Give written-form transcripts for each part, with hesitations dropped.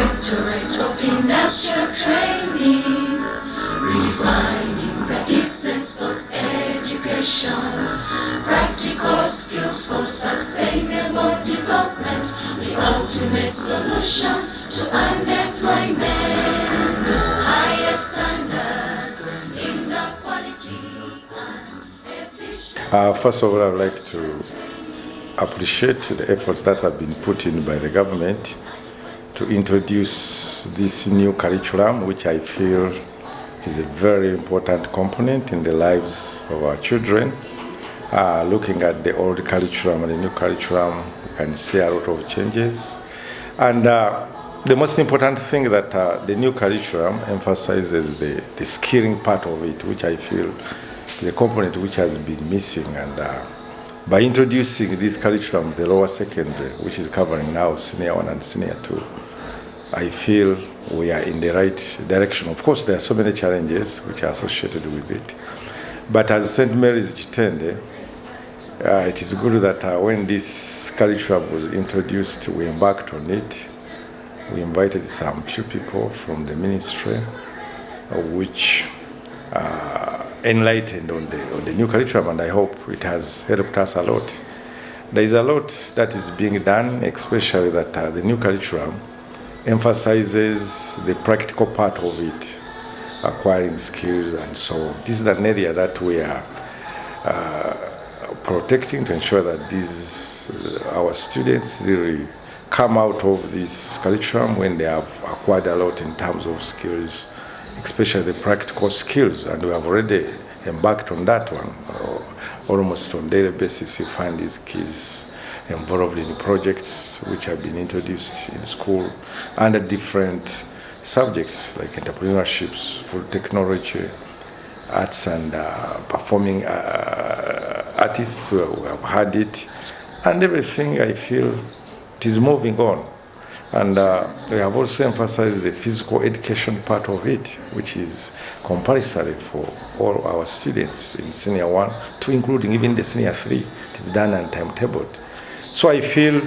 Directorate of Industrial Training, redefining the essence of education, practical skills for sustainable development, the ultimate solution to unemployment, higher standards in the quality and efficiency. First of all, I would like to appreciate the efforts that have been put in by the government to introduce this new curriculum, which I feel is a very important component in the lives of our children. Looking at the old curriculum and the new curriculum, you can see a lot of changes. And the most important thing that the new curriculum emphasizes the skilling part of it, which I feel is a component which has been missing. And by introducing this curriculum, the lower secondary, which is covering now Senior 1 and Senior 2, I feel we are in the right direction. Of course, there are so many challenges which are associated with it. But as St.Mary'S Kitende, it is good that when this curriculum was introduced, we embarked on it. We invited some few people from the ministry, which enlightened on the new curriculum, and I hope it has helped us a lot. There is a lot that is being done, especially that the new curriculum emphasizes the practical part of it, acquiring skills and so on. This is an area that we are protecting to ensure that our students really come out of this curriculum when they have acquired a lot in terms of skills, especially the practical skills, and we have already embarked on that one. Almost on a daily basis, you find these kids involved in projects which have been introduced in school under different subjects like entrepreneurships, food technology, arts and performing artists who have had it, and everything. I feel it is moving on. And we have also emphasized the physical education part of it, which is compulsory for all our students in Senior 1 to including even the Senior 3. It is done and timetabled. So I feel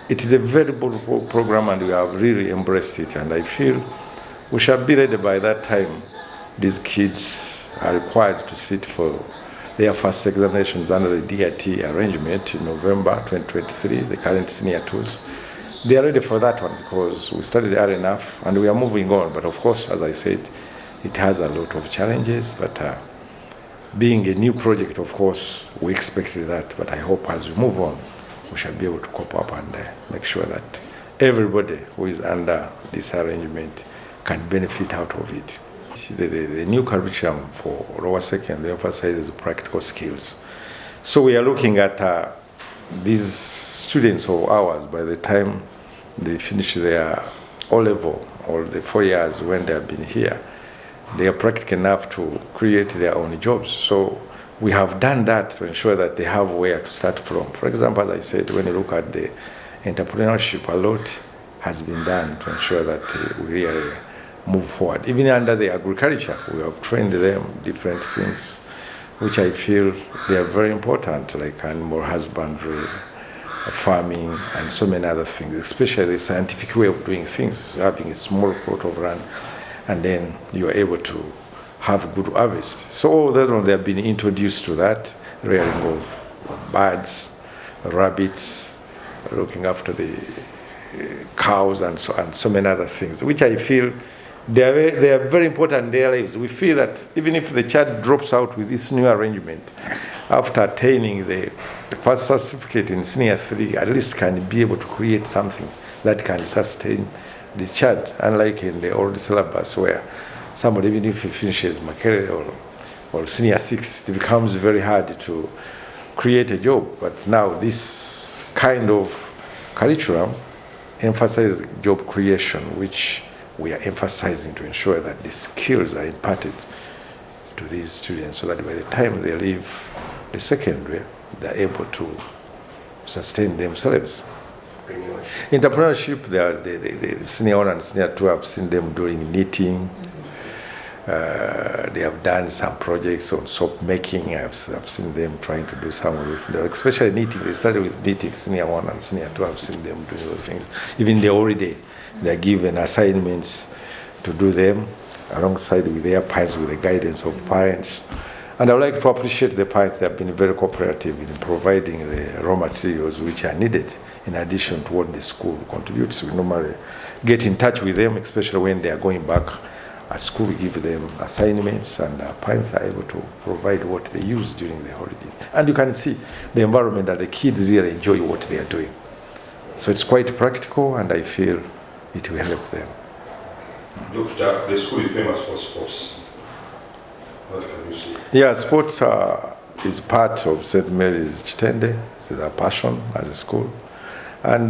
it is a very good program and we have really embraced it, and I feel we shall be ready by that time. These kids are required to sit for their first examinations under the DIT arrangement in November 2023, the current Senior 2s. They are ready for that one because we studied early enough and we are moving on. But of course, as I said, it has a lot of challenges, but being a new project, of course, we expected that. But I hope as we move on, we shall be able to cope up and make sure that everybody who is under this arrangement can benefit out of it. The new curriculum for lower secondary emphasizes practical skills. So we are looking at these students of ours, by the time they finish their O-level or the 4 years when they have been here, they are practical enough to create their own jobs. So we have done that to ensure that they have where to start from. For example, as I said, when you look at the entrepreneurship, a lot has been done to ensure that we really move forward. Even under the agriculture, we have trained them different things, which I feel they are very important, like animal husbandry, farming, and so many other things, especially the scientific way of doing things, having a small plot of land, and then you are able to have good harvest. So all that one, they have been introduced to that, rearing of birds, rabbits, looking after the cows, and so many other things, which I feel they are very important in their lives. We feel that even if the child drops out with this new arrangement, after attaining the first certificate in Senior 3, at least can be able to create something that can sustain this child, unlike in the old syllabus where somebody, even if he finishes Makerere or Senior 6, it becomes very hard to create a job. But now this kind of curriculum emphasizes job creation, which we are emphasizing to ensure that the skills are imparted to these students so that by the time they leave the secondary, they're able to sustain themselves. Entrepreneurship, the Senior 1 and Senior 2, I've seen them doing knitting. They have done some projects on soap making. I've seen them trying to do some of this, especially knitting. They started with knitting, Senior 1 and Senior 2. I've seen them doing those things. Even they already They are given assignments to do them alongside with their parents, with the guidance of parents. And I would like to appreciate the parents. They have been very cooperative in providing the raw materials which are needed in addition to what the school contributes. We normally get in touch with them, especially when they are going back at school. We give them assignments, and parents are able to provide what they use during the holiday. And you can see the environment that the kids really enjoy what they are doing. So it's quite practical, and I feel it will help them. Doctor, the school is famous for sports. What can you say? Yeah, sports is part of St.Mary'S Kitende. It's a passion as a school. And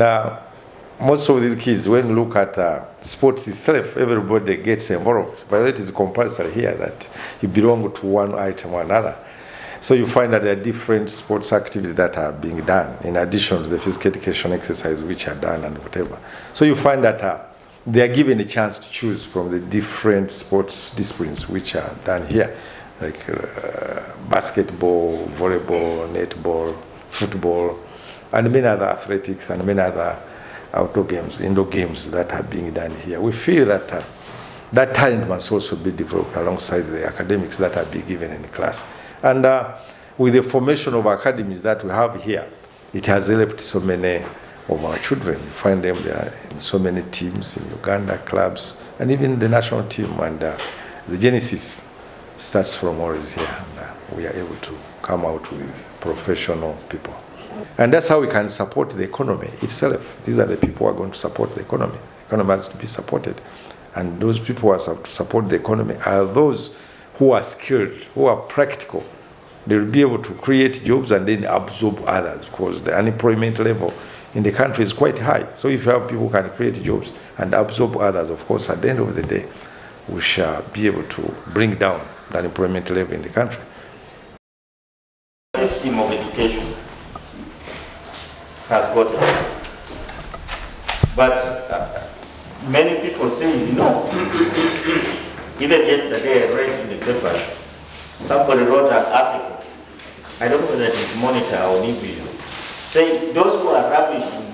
most of these kids, when you look at sports itself, everybody gets involved. But it is compulsory here that you belong to one item or another. So you find that there are different sports activities that are being done in addition to the physical education exercises which are done and whatever. So you find that they are given a chance to choose from the different sports disciplines which are done here, like basketball, volleyball, netball, football, and many other athletics and many other outdoor games, indoor games that are being done here. We feel that that talent must also be developed alongside the academics that are being given in the class. And with the formation of academies that we have here, it has helped so many of our children. You find them there in so many teams in Uganda, clubs, and even the national team. And the genesis starts from always here. And we are able to come out with professional people. And that's how we can support the economy itself. These are the people who are going to support the economy. The economy has to be supported. And those people who are to support the economy are those who are skilled, who are practical. They will be able to create jobs and then absorb others, because the unemployment level in the country is quite high. So if you have people who can create jobs and absorb others, of course, at the end of the day, we shall be able to bring down the unemployment level in the country. System of education has got it. But many people say no. Even yesterday I read in the paper, somebody wrote an article, I don't know whether it is Monitor or New, saying those who are rubbish in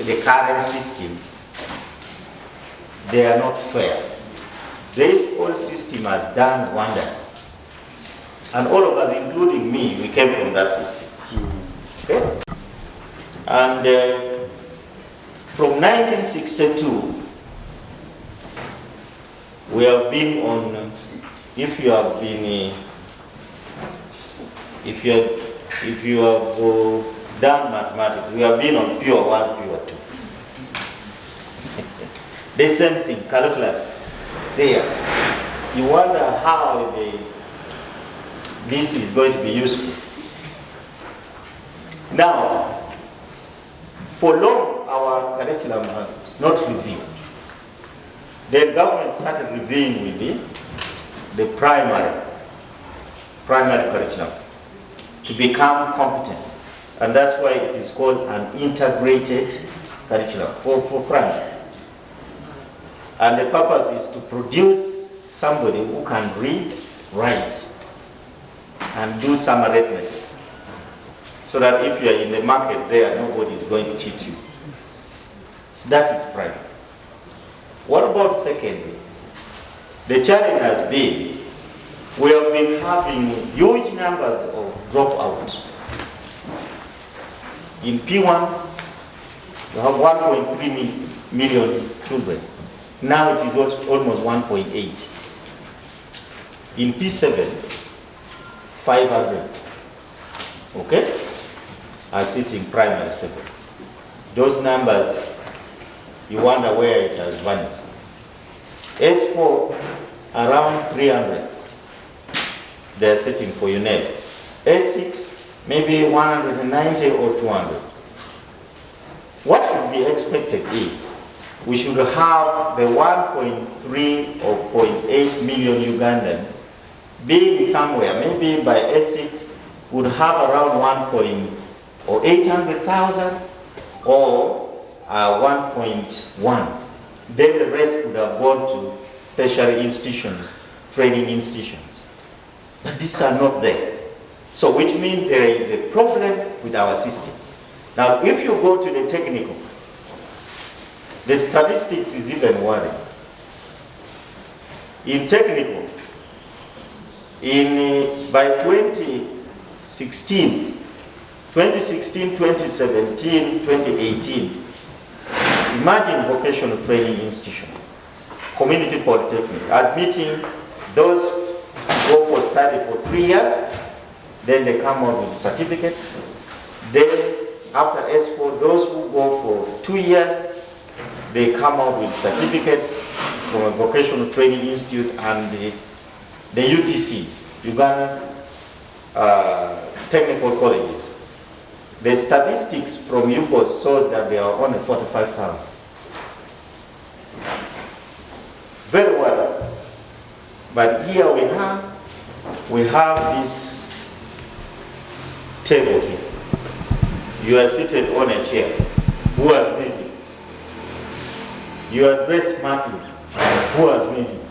the current system, they are not fair. This old system has done wonders. And all of us, including me, we came from that system. Okay? And from 1962, we have been on, if you have done mathematics, we have been on pure 1, pure 2. The same thing, calculus, there. You wonder how this is going to be useful. Now, for long, our curriculum has not reviewed. The government started reviewing with the primary curriculum to become competent. And that's why it is called an integrated curriculum for primary. And the purpose is to produce somebody who can read, write, and do some arithmetic. So that if you are in the market there, nobody is going to cheat you. So that is primary. What about secondary? The challenge has been, we have been having huge numbers of dropouts. In P1, we have 1.3 million children. Now it is almost 1.8. In P7, 500, okay, are sitting primary 7. Those numbers, you wonder where it has vanished. S4, around 300, they are sitting for UNED. S6, maybe 190 or 200. What should be expected is, we should have the 1.3 or 0.8 million Ugandans being somewhere, maybe by S6 would have around 800,000 or 1.1. Then the rest would have gone to tertiary institutions, training institutions. But these are not there. So which means there is a problem with our system. Now if you go to the technical, The statistics is even worrying. In technical, by 2016, 2017, 2018, imagine vocational training institution, community polytechnic, admitting those who go for study for 3 years, then they come out with certificates. Then after S4, those who go for 2 years, they come out with certificates from a vocational training institute and the UTCs, Uganda Technical Colleges. The statistics from UPOS shows that there are only 45,000. Very well. But here we have this table here. You are seated on a chair. Who has made it? You are dressed smartly. Who has made it?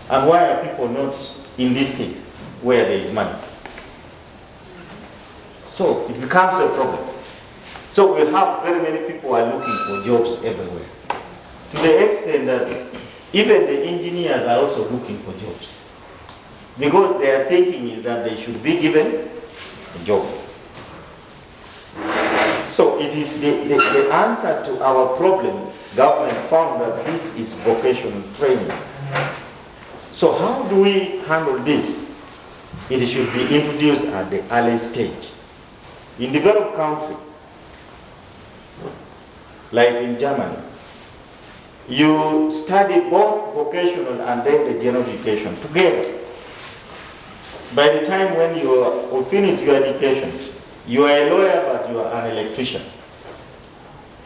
And why are people not in this thing where there is money? So it becomes a problem. So we have very many people are looking for jobs everywhere. To the extent that even the engineers are also looking for jobs. Because their thinking is that they should be given a job. So it is the answer to our problem. Government found that this is vocational training. So how do we handle this? It should be introduced at the early stage. In developed countries, like in Germany, you study both vocational and then the general education together. By the time when you finish your education, you are a lawyer but you are an electrician.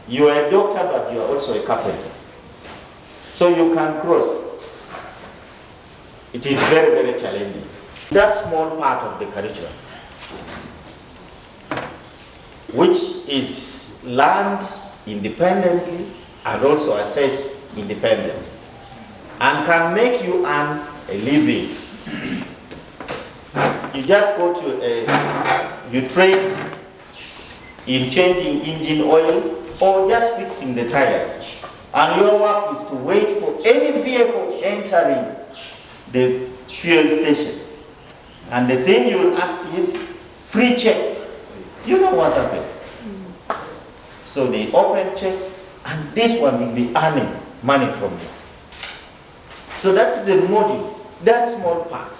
You are a doctor but you are also a carpenter. So you can cross. It is very, very challenging. That small part of the curriculum, which is learned independently and also assessed independently, and can make you earn a living. You just go to you train in changing engine oil or just fixing the tires, and your work is to wait for any vehicle entering the fuel station, and the thing you will ask is free check. You know what happened? So they open check, and this one will be earning money from it. So that is a module, that small part.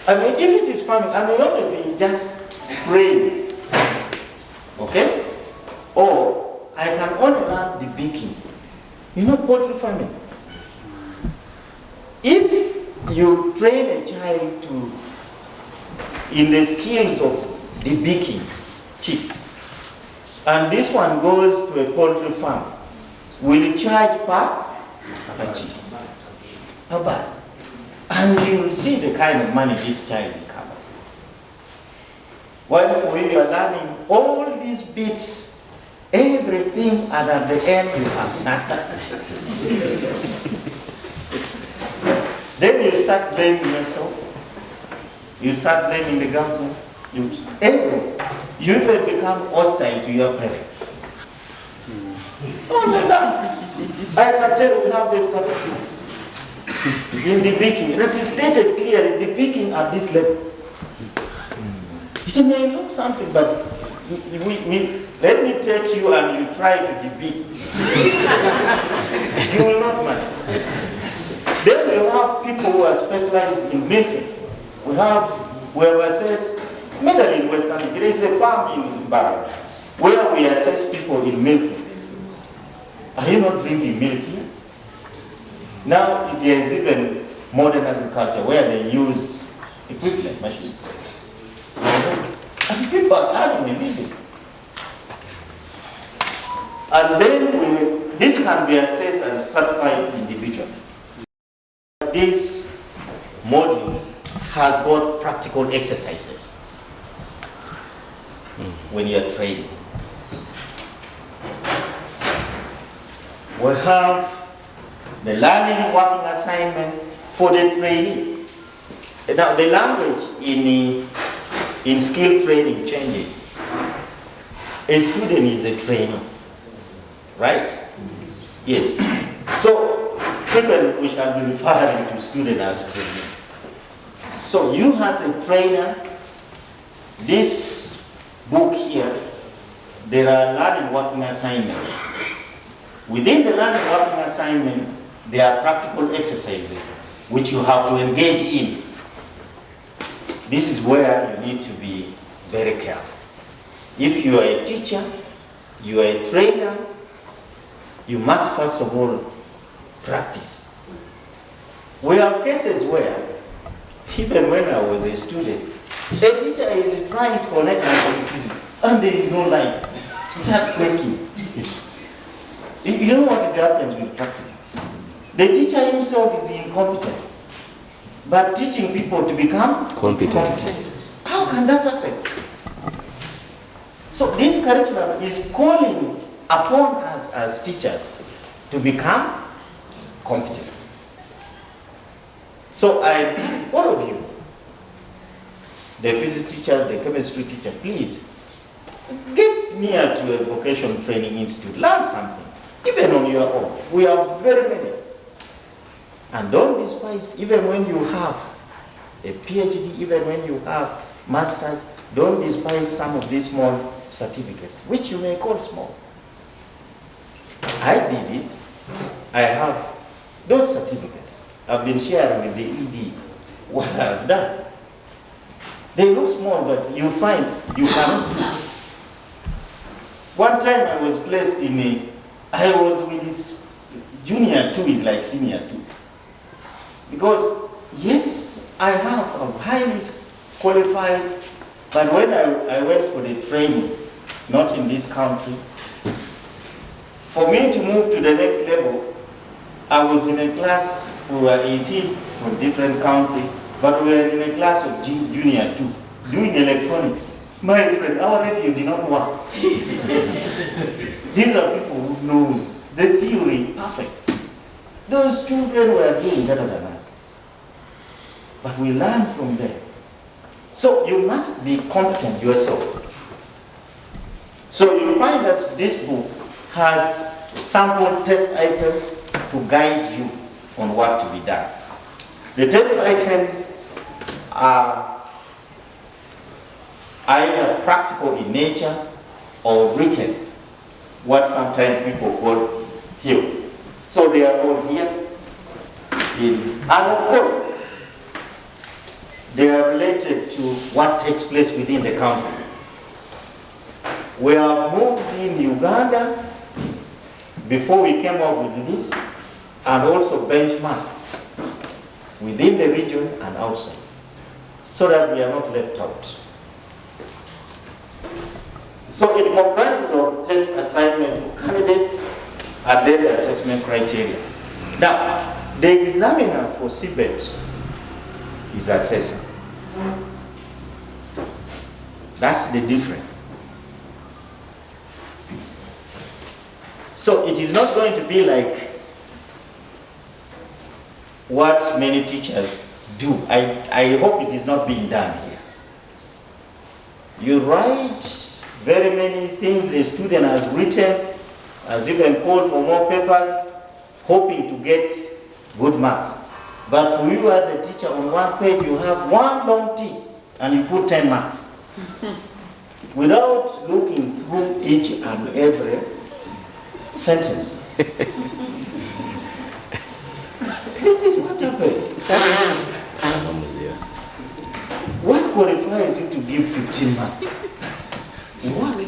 I mean, if it is farming, I may only be just spraying, okay? Or I can only learn the beaking. You know poultry farming? If you train a child in the skills of the beaking chicks, and this one goes to a poultry farm, will you charge per chick? About. And you will see the kind of money this child will come up. While for you are learning all these bits, everything, and at the end you have nothing. Then you start blaming yourself. You start blaming the government. You even become hostile to your parents. Oh my God! I can tell you have the statistics. In the beaking, it is stated clearly, the beaking at this level. It may look something, but let me take you and you try to debeak. You will not manage. Then we have people who are specialized in milking. We have assessed, mainly in Western, there is a farm in Barra where we assess people in milking. Are you not drinking milk here? Now there is even modern agriculture where they use equipment, machines. And people are having a living. And then this can be assessed and certified individually. This module has got practical exercises when you are training. We have the learning working assignment for the trainee. Now the language in skill training changes. A student is a trainee, right? Yes. So frequently we shall be referring to students as trainees. So you as a trainer, this book here, there are learning working assignments. Within the learning working assignment, there are practical exercises which you have to engage in. This is where you need to be very careful. If you are a teacher, you are a trainer, you must first of all practice. We have cases where, even when I was a student, the teacher is trying to connect my physics, and there is no line. Start breaking. You know what happens with practice? The teacher himself is incompetent, but teaching people to become competent. How can that happen? So this curriculum is calling upon us as teachers to become competent. So all of you, the physics teachers, the chemistry teacher, please get near to a vocational training institute, learn something, even on your own. We have very many. And don't despise, even when you have a PhD, even when you have masters, don't despise some of these small certificates, which you may call small. I did it. I have those certificates. I've been sharing with the ED what I've done. They look small, but you find you cannot do it. One time I was placed I was with this junior 2 is like senior 2. Because, yes, I have a highly qualified, but when I went for the training, not in this country, for me to move to the next level, I was in a class, we were 18 from different countries, but we were in a class of junior 2, doing electronics. My friend, our radio did not work. These are people who knows the theory perfect. Those children were doing better than us. But we learn from them. So you must be competent yourself. So you find that this book has sample test items to guide you on what to be done. The test items are either practical in nature or written, what sometimes people call theory. So they are all here. And of course, they are related to what takes place within the country. We have moved in Uganda before we came up with this, and also benchmark within the region and outside, so that we are not left out. So it comprises of test assignment for candidates and then the assessment criteria. Now, the examiner for CBET is assessor. That's the difference. So it is not going to be like what many teachers do. I hope it is not being done here. You write very many things the student has written, has even called for more papers, hoping to get good marks. But for you as a teacher, on one page you have one long T and you put 10 marks. Without looking through each and every sentence. This is what happened. What qualifies you to give 15 marks? What?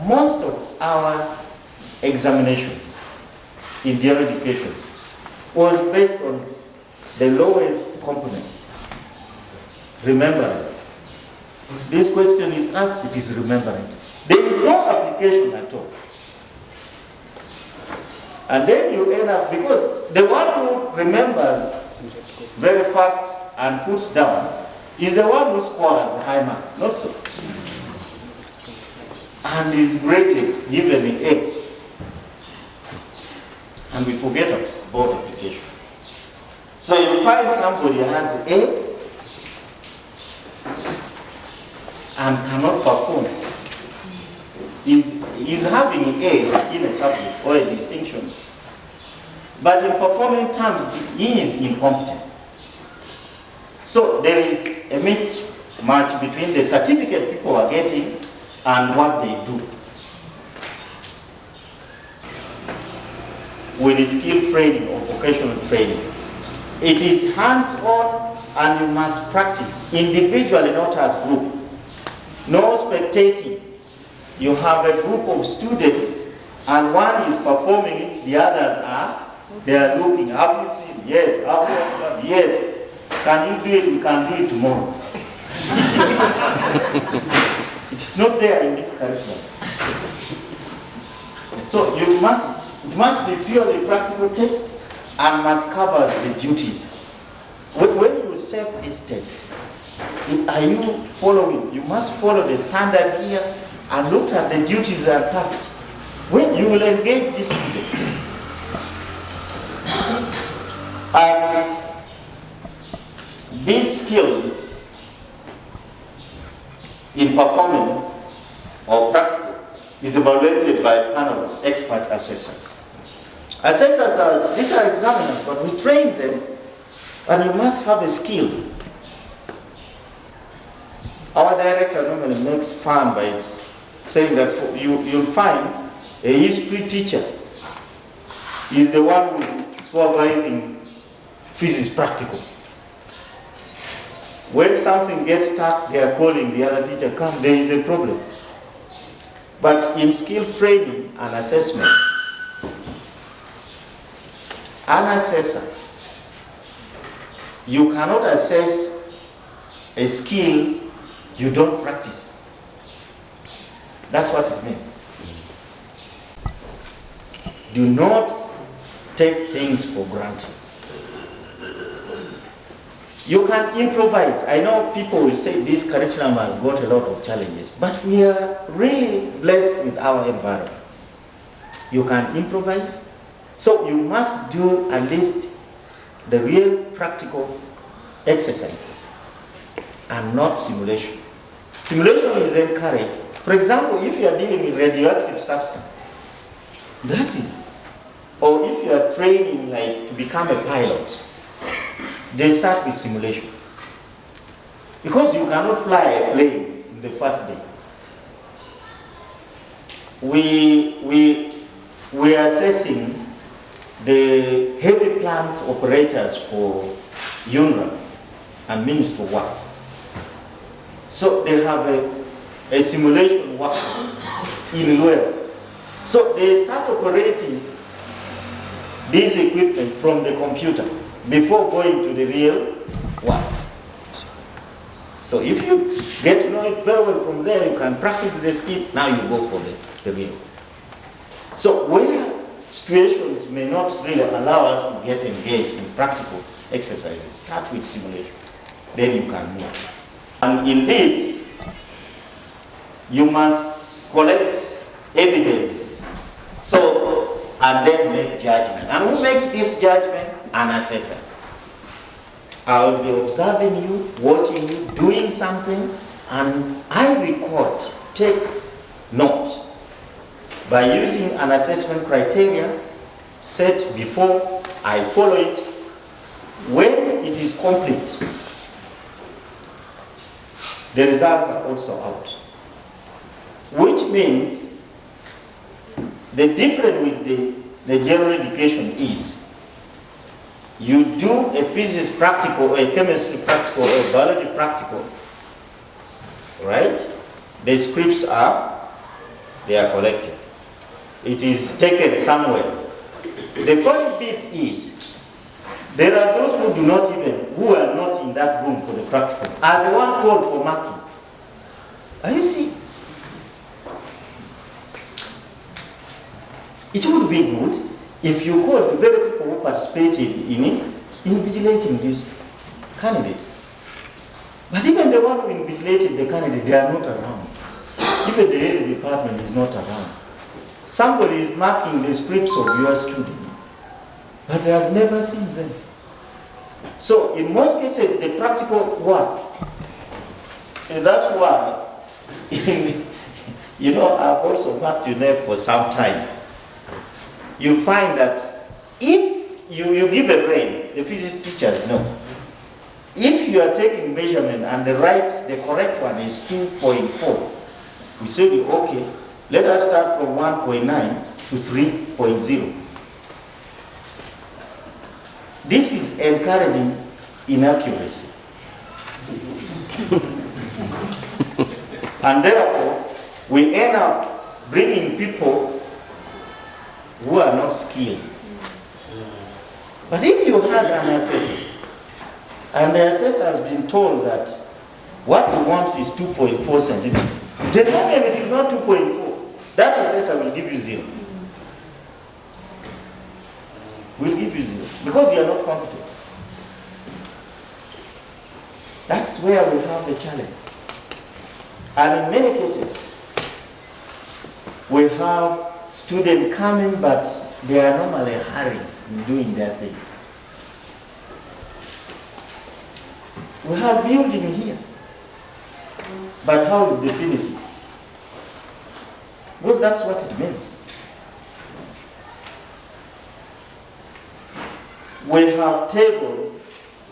Most of our examination in their education was based on the lowest component. Remember, this question is asked, it is remembering. There is no application at all. And then you end up, because the one who remembers very fast and puts down is the one who scores high marks, not so. And is graded, given an A. And we forget about application. So you find somebody has A and cannot perform. He is having A in a subject or a distinction. But in performing terms, he is incompetent. So there is a mismatch between the certificate people are getting and what they do. With skill training or vocational training, it is hands-on and you must practice individually, not as group. No spectating. You have a group of students and one is performing it, the others they are looking. Have you seen? Yes. Have you observed? Yes. Can you do it? We can do it tomorrow. It's not there in this curriculum. So it must be purely practical test and must cover the duties. When you set this test, are you following? You must follow the standard here and look at the duties and tasks. When you will engage this student. And these skills in performance or practical is evaluated by a panel of expert assessors. Assessors these are examiners, but we train them and you must have a skill. Our director normally makes fun by saying that you'll find a history teacher is the one who is supervising physics practical. When something gets stuck, they are calling the other teacher, come, there is a problem. But in skill training and assessment, an assessor, you cannot assess a skill you don't practice. That's what it means. Do not take things for granted. You can improvise. I know people will say this curriculum has got a lot of challenges, but we are really blessed with our environment. You can improvise. So you must do at least the real practical exercises and not simulation. Simulation is encouraged. For example, if you are dealing with radioactive substance, that is, or if you are training like to become a pilot, they start with simulation. Because you cannot fly a plane in the first day. We are assessing the heavy plant operators for UNRWA and Ministry of Works. So they have a simulation work in Luel. So they start operating this equipment from the computer before going to the real world. So if you get to know it very well from there, you can practice the skill, now you go for the real. So where situations may not really allow us to get engaged in practical exercises, start with simulation, then you can move. And in this, you must collect evidence, so, and then make judgment. And who makes this judgment? An assessor. I will be observing you, watching you, doing something, and I record, take note. By using an assessment criteria set before, I follow it. When it is complete, the results are also out. Which means the difference with the general education is you do a physics practical, or a chemistry practical, or a biology practical, right? The scripts they are collected. It is taken somewhere. The funny bit is, there are those who are not in that room for the practical, are the one called for marking. Are you see? It would be good if you call the very people who participated in invigilating this candidate. But even the one who invigilated the candidate, they are not around. Even the head of the department is not around. Somebody is marking the scripts of your student, but has never seen them. So in most cases, the practical work, and that's why You know, I've also worked UNEP for some time. You find that if you give a rain, the physics teachers know. If you are taking measurement and the correct one is 2.4, we say, okay, let us start from 1.9 to 3.0. This is encouraging inaccuracy. And therefore, we end up bringing people who are not skilled. But if you had an assessor, and the assessor has been told that what we want is 2.4 centimeters, the moment it is not 2.4, that assessor will give you 0. Will give you 0 because you are not competent. That's where we have the challenge. And in many cases, we have students coming, but they are normally hurrying in doing their things. We have building here, but how is the finishing? Because that's what it means. We have tables.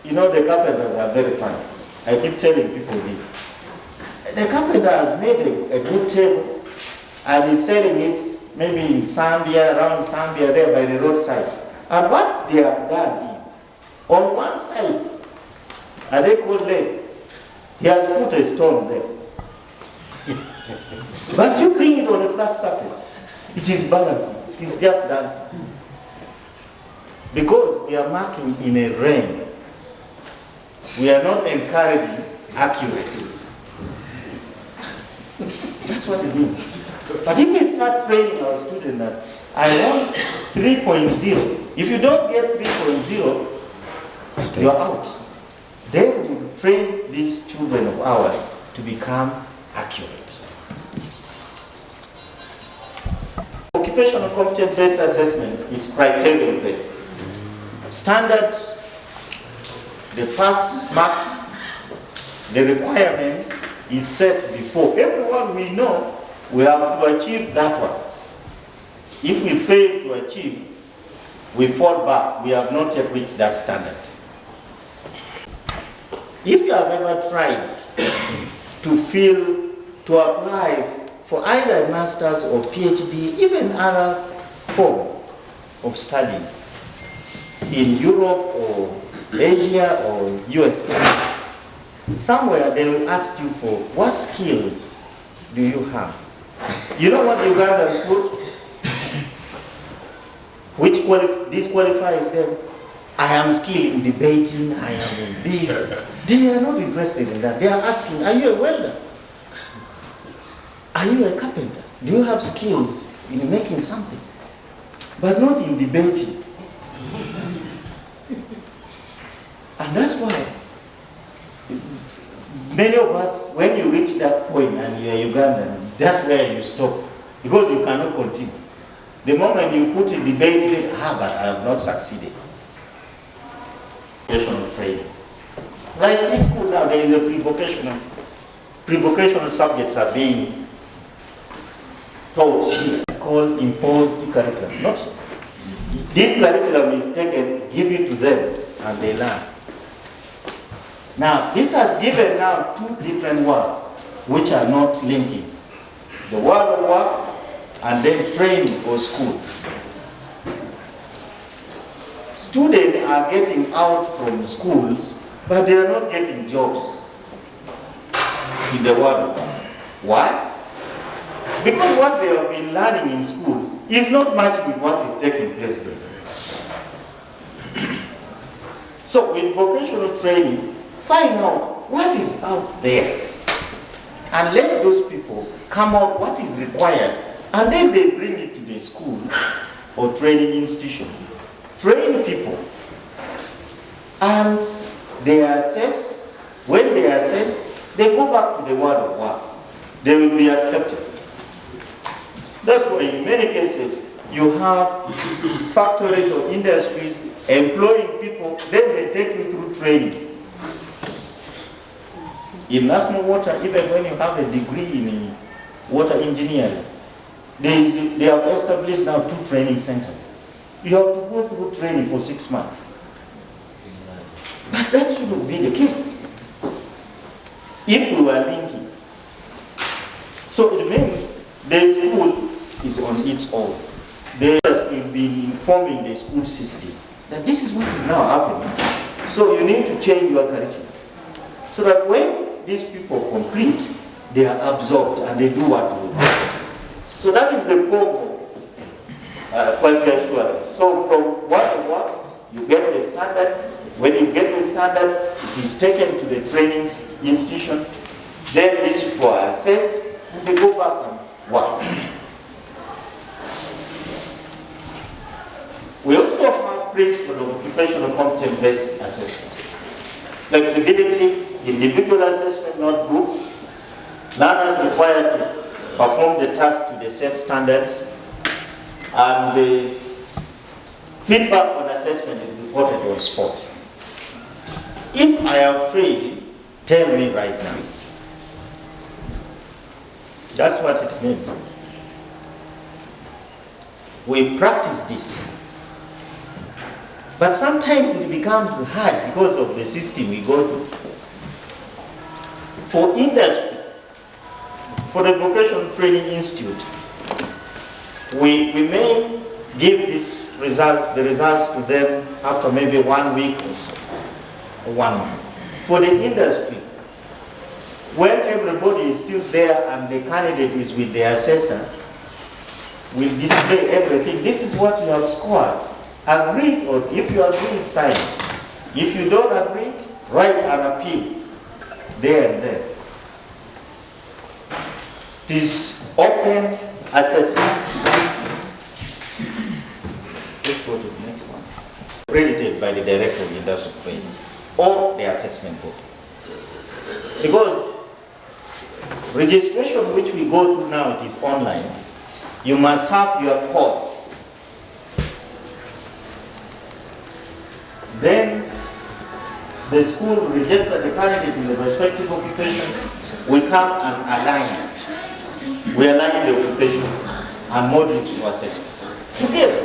You know, the carpenters are very funny. I keep telling people this. The carpenter has made a good table and is selling it maybe in Zambia, around Zambia, there by the roadside. And what they have done is, on one side, and they call leg, he has put a stone there. But you bring it on a flat surface, it is balancing, it is just dancing. Because we are marking in a rain, we are not encouraging accuracy. That's what it means. But if we start training our students that I want 3.0, if you don't get 3.0, you're out. Then we train these children of ours to become accurate. Occupational competence-based assessment is criterion-based. Standard, the pass mark, the requirement is set before. Everyone we know, we have to achieve that one. If we fail to achieve, we fall back. We have not yet reached that standard. If you have ever tried to apply for either a master's or PhD, even other form of studies in Europe or Asia or USA, somewhere they will ask you for what skills do you have. You know what Ugandans put? Which disqualifies them? I am skilled in debating, I am in this. They are not interested in that. They are asking, are you a welder? Are you a carpenter? Do you have skills in making something? But not in debating. And that's why many of us, when you reach that point and you are Ugandan, that's where you stop. Because you cannot continue. The moment you put in debate, you say, but I have not succeeded. Vocational training. Like in school now, there is a pre-vocational subjects are being taught here. It's called imposed curriculum. Not so. This curriculum is taken, give it to them, and they learn. Now, this has given now two different words, which are not linking. The world of work, and then training for school. Students are getting out from schools, but they are not getting jobs in the world of work. Why? Because what they have been learning in schools is not matching with what is taking place there. So in vocational training, find out what is out there and let those people come out what is required, and then they bring it to the school or training institution. Train people, and they assess. When they assess, they go back to the world of work. They will be accepted. That's why in many cases you have factories or industries employing people, then they take you through training. In national water, even when you have a degree in water engineering. They have established now 2 training centers. You have to go through training for 6 months. But that shouldn't be the case if we were linking. So it means the school is on its own. They have been informing the school system that this is what is now happening. So you need to change your curriculum. So that when these people complete, they are absorbed and they do what we do. So that is the form of quality assurance. So from 1 to 1, you get the standards. When you get the standard, it is taken to the training institution. Then these people are assessed and they go back and work. We also have principle of occupational competence-based assessment. Flexibility, individual assessment notebook. Learners required to perform the task to the set standards, and the feedback on assessment is reported on spot. If I have failed, tell me right now. That's what it means. We practice this. But sometimes it becomes hard because of the system we go to. For industry, for the Vocational Training Institute, we may give these results, the results to them after maybe 1 week or so, or 1 month. For the industry, when everybody is still there and the candidate is with the assessor, we display everything. This is what you have scored. Agree, or if you agree, sign. If you don't agree, write an appeal there and there. It is open assessment. Let's go to the next one. Accredited by the Directorate of Industrial Training or the assessment board. Because registration, which we go to now, it is online. You must have your code. Then the school will register the candidate in the respective occupation. We come and align. We align the occupation and model to assessment. Together.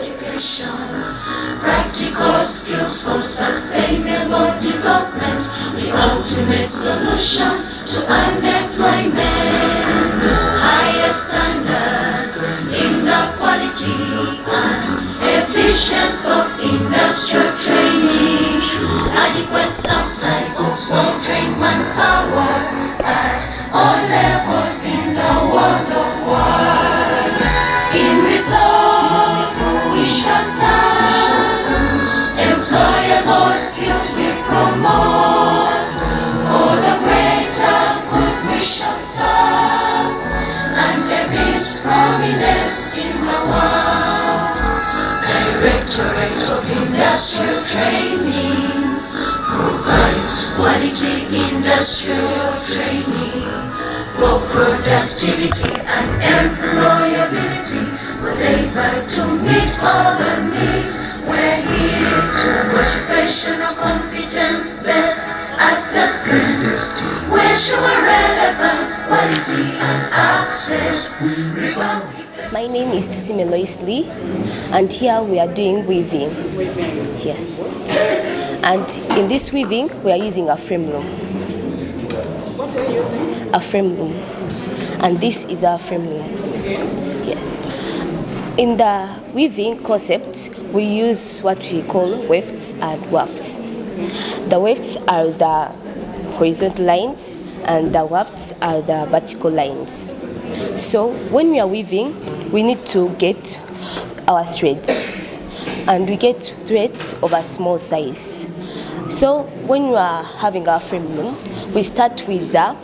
Practical skills for sustainable development, the ultimate solution to unemployment. Higher standards in the quality and efficiency of industrial training. Adequate supply of well-trained manpower at all levels in the world of work. In result, we shall stand. Employable skills we promote. For the greater good we shall serve. And evince prominence in the world. Directorate of Industrial Training provides quality industrial training for productivity and employability, for labor to meet all the needs. We're here to occupational competence-based assessment, we ensure relevance, quality, and access. My name is St.Mary'S, and here we are doing weaving. Yes. And in this weaving, we are using a frame loom. What are you using? A frame loom. And this is our frame loom. Yes. In the weaving concept, we use what we call wefts and wafts. The wefts are the horizontal lines, and the wafts are the vertical lines. So when we are weaving, we need to get our threads, and we get threads of a small size. So when we are having our frame loom, we start with the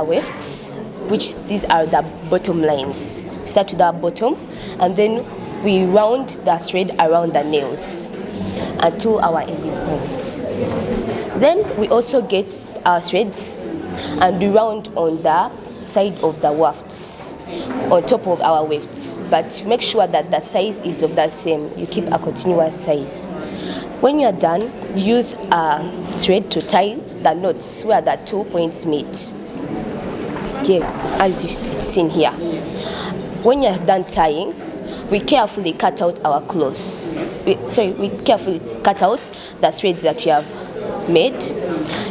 wefts, which these are the bottom lines. We start with our bottom, and then we round the thread around the nails until our ending point. Then we also get our threads and we round on the side of the wefts, on top of our wefts, but make sure that the size is of the same. You keep a continuous size. When you are done, use a thread to tie the knots where the 2 points meet. Yes, as you've seen here. When you're done tying, we carefully cut out our clothes. We carefully cut out the threads that we have made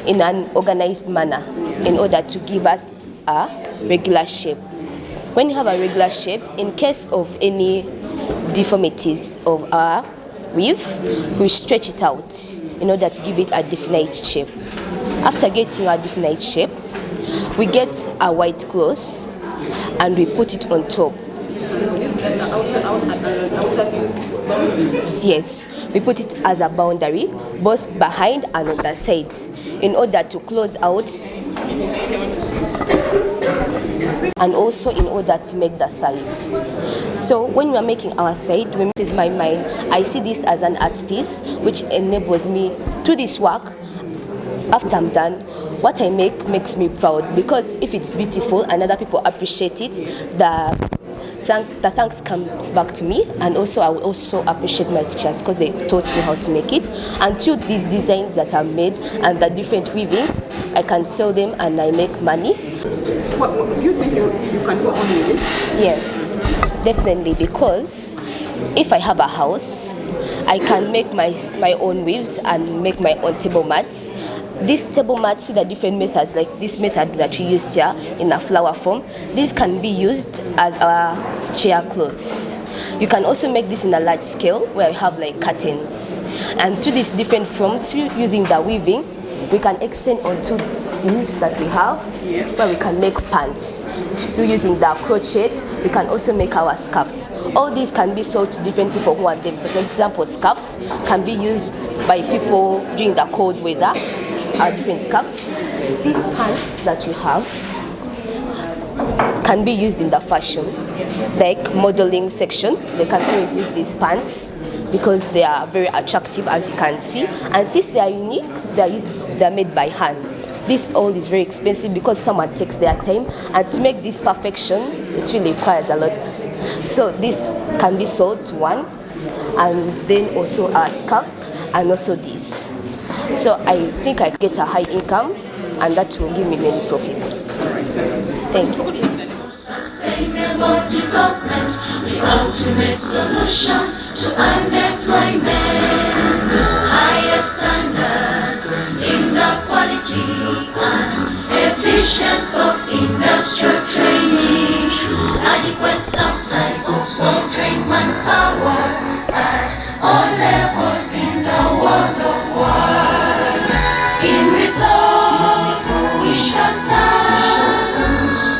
in an organized manner in order to give us a regular shape. When you have a regular shape, in case of any deformities of our weave, we stretch it out in order to give it a definite shape. After getting a definite shape, we get a white cloth and we put it on top. Yes, we put it as a boundary, both behind and on the sides, in order to close out and also in order to make the side. So when we are making our side, when this is my mind, I see this as an art piece which enables me through this work. After I'm done, what I make makes me proud, because if it's beautiful and other people appreciate it, the thanks comes back to me, and also I will also appreciate my teachers because they taught me how to make it. And through these designs that are made and the different weaving, I can sell them and I make money. What, do you think you can go on with this? Yes, definitely, because if I have a house, I can make my own weaves and make my own table mats. These table mats with the different methods, like this method that we used here in a flower form, these can be used as our chair clothes. You can also make this in a large scale where you have like curtains. And through these different forms, using the weaving, we can extend onto these that we have, yes, where we can make pants. Through using the crochet, we can also make our scarves. All these can be sold to different people who want them. For example, scarves can be used by people during the cold weather, different scarves. These pants that we have can be used in the fashion, like modeling section. They can always use these pants because they are very attractive, as you can see. And since they are unique, they are made by hand. This all is very expensive because someone takes their time, and to make this perfection, it really requires a lot. So this can be sold to one, and then also our scarves, and also this. So I think I get a high income, and that will give me many profits. Thank you. Sustainable development, the ultimate solution to unemployment. Higher standards in the quality and efficiency of industrial training. Adequate supply of well-trained manpower at all levels in the world of work. In result, we shall stand.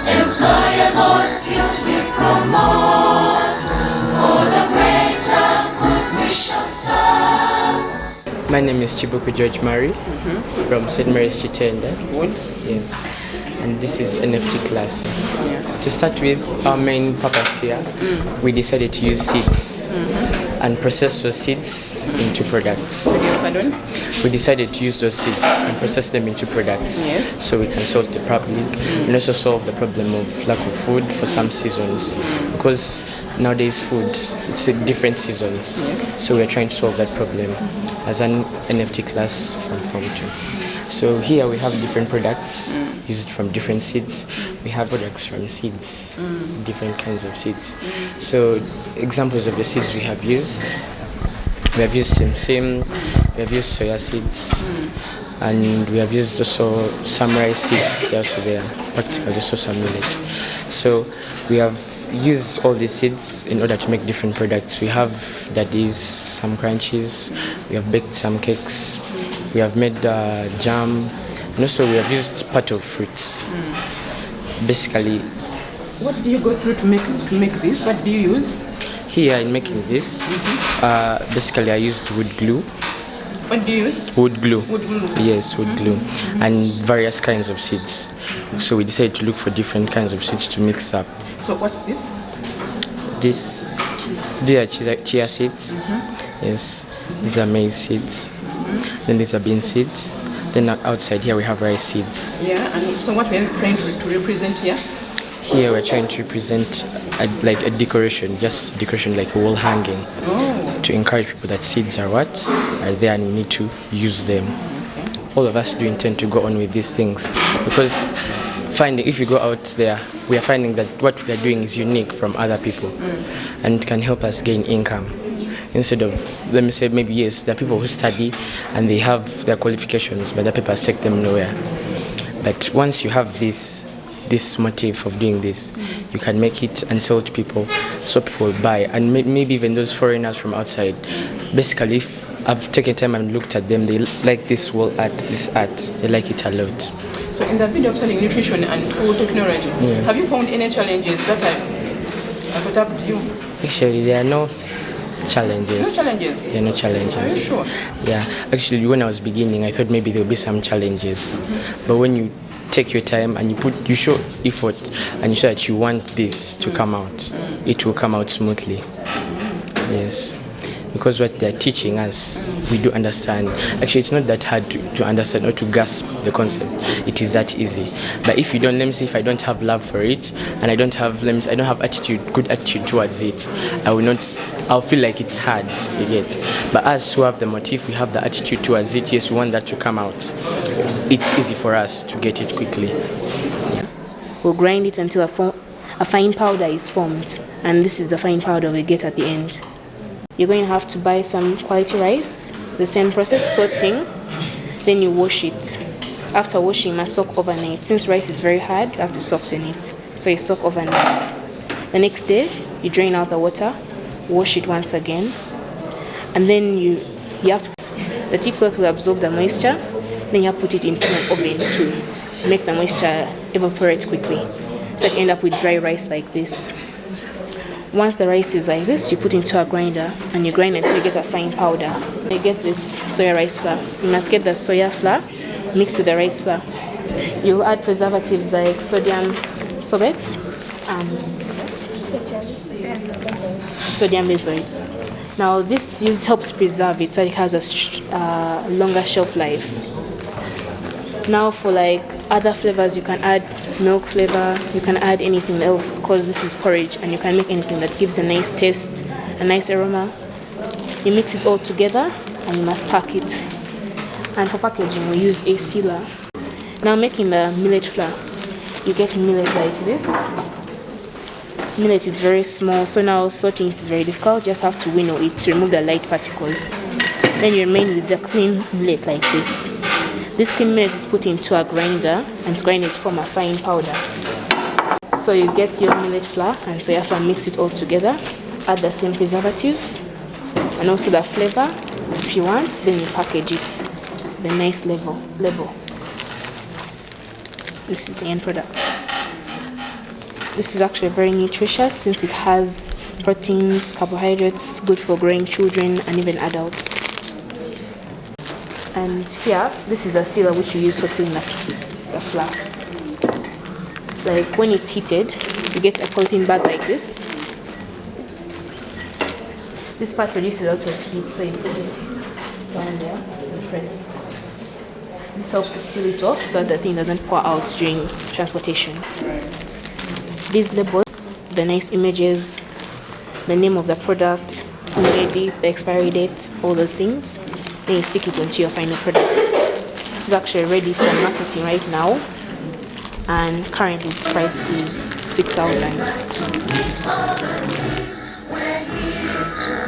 Employable skills we promote. For the greater good we shall serve. My name is Chibuku George Murray from St.Mary'S Kitende. Yes. And this is NFT class. Yeah. To start with, our main purpose here, we decided to use seeds and process those seeds into products. Pardon? We decided to use those seeds and process them into products, yes, so we can solve the problem and also solve the problem of lack of food for some seasons, because nowadays food, it's a different seasons, yes, so we're trying to solve that problem as an NFT class from Form 2. So here we have different products used from different seeds. We have products from seeds, different kinds of seeds. So examples of the seeds we have used simsim, we have used soya seeds, and we have used also St.Mary'S seeds. They're also there, practically also some millets. So we have used all these seeds in order to make different products. We have daddies, some crunchies, we have baked some cakes, we have made jam, and also we have used part of fruits. Basically, what do you go through to make this? What do you use? Here in making this, basically I used wood glue. What do you use? Wood glue. Wood glue. Yes, wood glue, and various kinds of seeds. So we decided to look for different kinds of seeds to mix up. So what's this? They are chia seeds. Yes, these are maize seeds. Then these are bean seeds. Then outside here we have rice seeds. Yeah, and so what we are trying to represent here? Here we're trying to represent a decoration, just decoration like a wall hanging, to encourage people that seeds are there, and we need to use them. All of us do intend to go on with these things, because finding, if you go out there, we are finding that what we are doing is unique from other people, and it can help us gain income. Instead of, let me say, maybe yes, there are people who study and they have their qualifications, but the papers take them nowhere. But once you have this motive of doing this, you can make it and sell to people, so people will buy, and maybe even those foreigners from outside. Basically, if I've taken time and looked at them, they like this wall art, this art, they like it a lot. So in the video of selling nutrition and food technology, yes, have you found any challenges that I put up to you? Actually, there are no challenges. No challenges? Yeah, no challenges. Are you sure? Yeah, actually, when I was beginning, I thought maybe there would be some challenges. But when you take your time and you show effort and you show that you want this to come out, it will come out smoothly. Yes. Because what they're teaching us, we do understand. Actually, it's not that hard to understand or to grasp the concept. It is that easy. But if you don't, let me say, if I don't have love for it and I don't have, I don't have good attitude towards it, I'll feel like it's hard, you get. But us who have the motive, we have the attitude towards it, yes, we want that to come out. It's easy for us to get it quickly. We'll grind it until a fine powder is formed, and this is the fine powder we get at the end. You're going to have to buy some quality rice, the same process, sorting, then you wash it. After washing, you must soak overnight. Since rice is very hard, you have to soften it. So you soak overnight. The next day, you drain out the water, wash it once again, and then you have to, the tea cloth will absorb the moisture, then you have to put it into an oven to make the moisture evaporate quickly. So you end up with dry rice like this. Once the rice is like this, you put into a grinder and you grind until you get a fine powder. You get this soya rice flour. You must get the soya flour mixed with the rice flour. You add preservatives like sodium sorbate and sodium benzoate. Now this helps preserve it so it has a longer shelf life. Now for like other flavors, you can add milk flavor, you can add anything else because this is porridge, and you can make anything that gives a nice taste, a nice aroma. You mix it all together and you must pack it. And for packaging, we use a sealer. Now making the millet flour, you get millet like this. Millet is very small, so now sorting it is very difficult. Just have to winnow it to remove the light particles. Then you remain with the clean millet like this. This clean millet is put into a grinder and grind it to form a fine powder. So you get your millet flour and soya flour, mix it all together, add the same preservatives and also the flavor if you want, then you package it the nice level. This is the end product. This is actually very nutritious since it has proteins, carbohydrates, good for growing children and even adults. And here, this is the sealer which you use for sealing the flour. Like when it's heated, you get a polythene bag like this. This part produces a lot of heat, so you put it down there and press. This helps to seal it off so that the thing doesn't pour out during transportation. These labels, the nice images, the name of the product, the expiry date, all those things. Then you stick it onto your final product. This is actually ready for marketing right now, and currently its price is 6,000.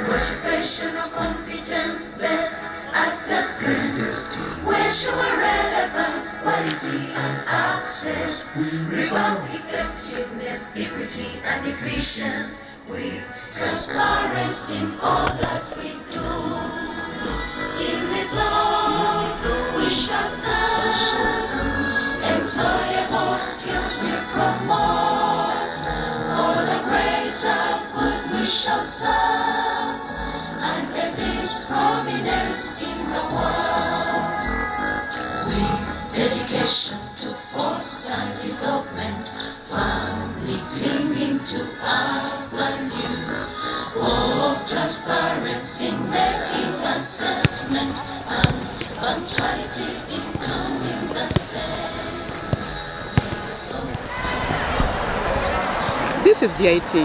Motivational competence based assessment, where show relevance, quality and access, reward effectiveness, equity and efficiency with transparency in all that we do. In results, we shall stand. Employable skills we promote. For the greater good we shall serve. And evince prominence in the world. With dedication to foster development, firmly clinging to avenues of transparency, making assessment and punctuality in doing the same. This is DIT.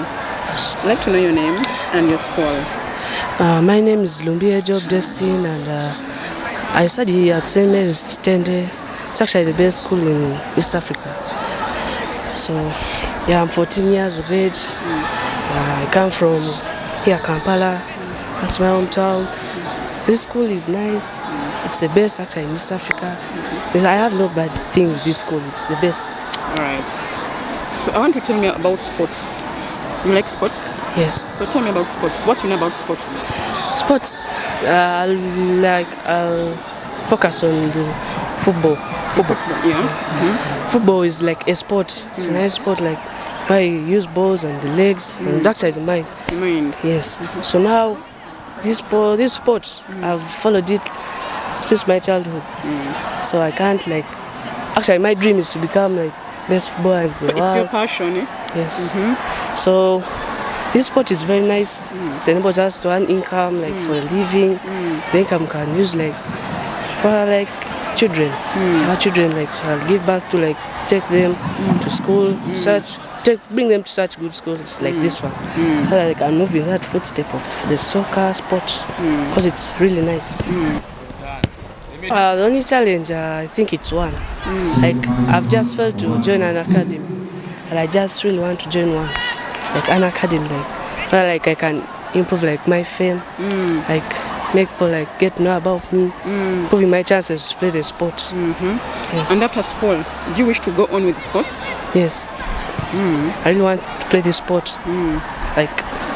I'd like to know your name and your school. My name is Lumbia Job Destin, and I study here at St.Mary'S Kitende. It's actually the best school in East Africa. So, yeah, I'm 14 years of age. I come from here, Kampala. That's my hometown. This school is nice. It's the best actually in East Africa. Because I have no bad thing with this school. It's the best. All right. So I want you to tell me about sports. You like sports? Yes. So tell me about sports. What do you know about sports? Sports, I'll focus on the football. Football, yeah. Football is like a sport. It's a nice sport, like where you use balls and the legs and that's like the mind. Yes. So now this sport I've followed it since my childhood. So I can't like. Actually, my dream is to become like best footballer in the world. So it's your passion, eh? Yes. So this sport is very nice. It enables us to earn income, like for a living. The income can use like for like children. Our children, like I'll give back to like take them to school, bring them to such good schools like this one. Like I'm moving that footstep of the soccer sports because it's really nice. The only challenge, I think it's one. Like I've just failed to join an academy, and I just really want to join one, like an academy, where like I can improve like my fame, like make people like get to know about me, improving my chances to play the sport. Yes. And after school, do you wish to go on with sports? Yes. I really want to play the sport. Like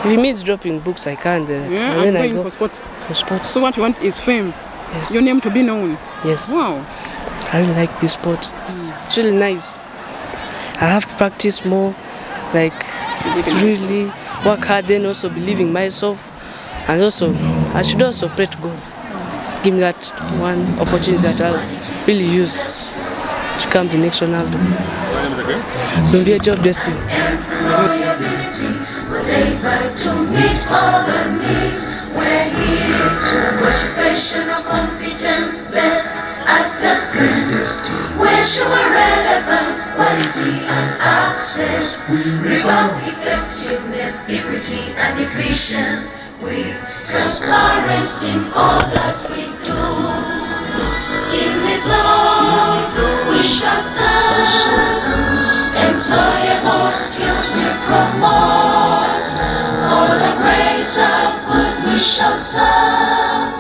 if it means dropping books, I can. Yeah, I'm going for sports. For sports. So what you want is fame. Yes. Your name to be known. Yes. Wow. I really like this sport. It's really nice. I have to practice more, like really work hard, then also believe in myself, and also I should also pray to God. Give me that one opportunity that I'll really use to become the next Ronaldo. So be a job destiny. To meet all the needs, we're here to occupational competence best assessment, where sure relevance, quality and access, revamp effectiveness, equity and efficiency, with transparency in all that we do. In results we shall stand, employable skills we promote, for the greater good we shall serve,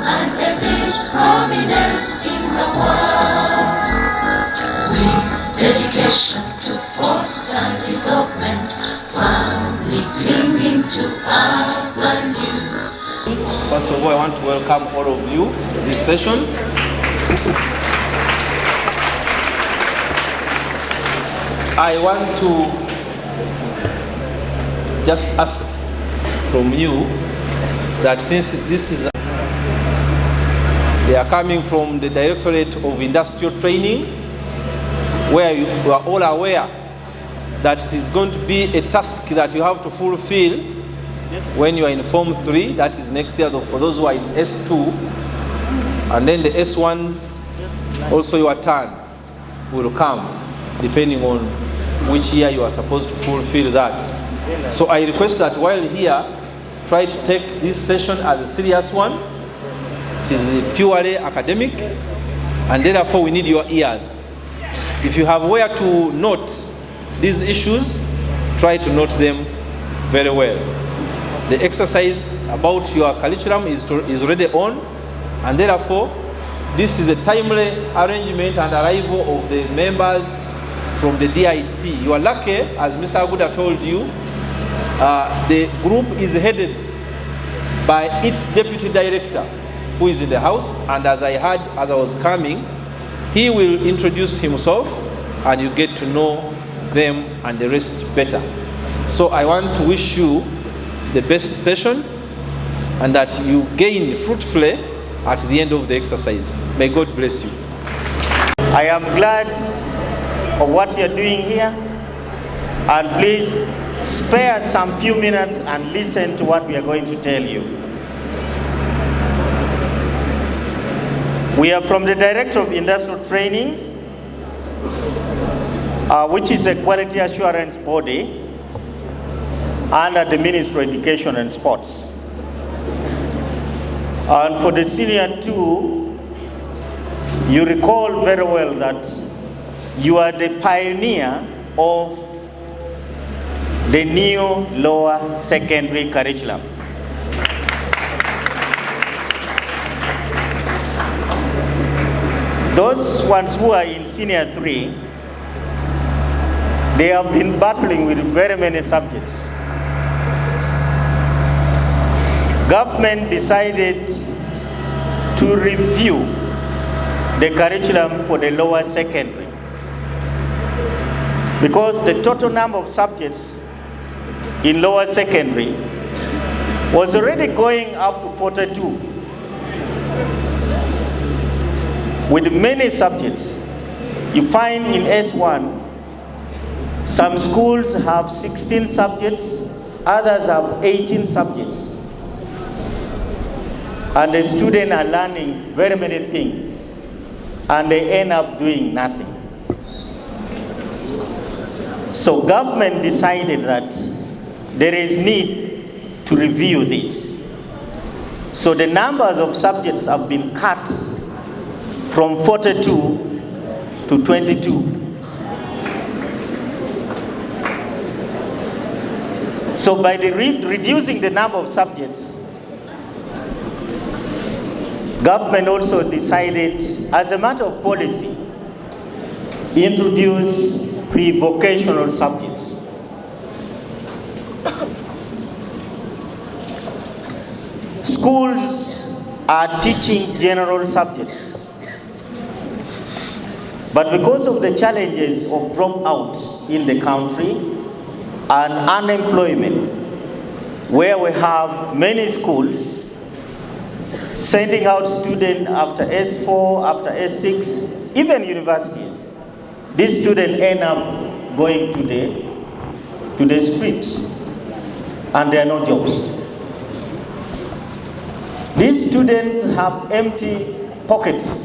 and evince prominence in the world, with dedication to foster development, firmly clinging to our values. First of all, I want to welcome all of you to this session. I want to just ask from you that since this is, they are coming from the Directorate of Industrial Training, where you are all aware that it is going to be a task that you have to fulfill when you are in Form 3, that is next year for those who are in S2, and then the S1s, also your turn will come depending on which year you are supposed to fulfill that. So I request that while here, try to take this session as a serious one. It is purely academic, and therefore we need your ears. If you have where to note these issues, try to note them very well. The exercise about your curriculum is already on, and therefore this is a timely arrangement and arrival of the members from the DIT. You are lucky, as Mr. Aguda told you, the group is headed by its deputy director, who is in the house, and as I heard as I was coming, he will introduce himself and you get to know them and the rest better. So I want to wish you the best session and that you gain fruitfully at the end of the exercise. May God bless you. I am glad of what you're doing here, and please spare some few minutes and listen to what we are going to tell you. We are from the Directorate of Industrial Training, which is a quality assurance body under the Ministry of Education and Sports. And for the Senior 2, you recall very well that you are the pioneer of the new lower secondary curriculum. Those ones who are in senior 3, they have been battling with very many subjects. Government decided to review the curriculum for the lower secondary because the total number of subjects in lower secondary was already going up to 42 with many subjects. You find in S1, some schools have 16 subjects, others have 18 subjects. And the students are learning very many things, and they end up doing nothing. So government decided that there is need to review this. So the numbers of subjects have been cut from 42 to 22. So by reducing the number of subjects, government also decided, as a matter of policy, introduce pre-vocational subjects. Schools are teaching general subjects, but because of the challenges of dropout in the country and unemployment, where we have many schools sending out students after S4, after S6, even universities, these students end up going to the street, and there are no jobs. These students have empty pockets.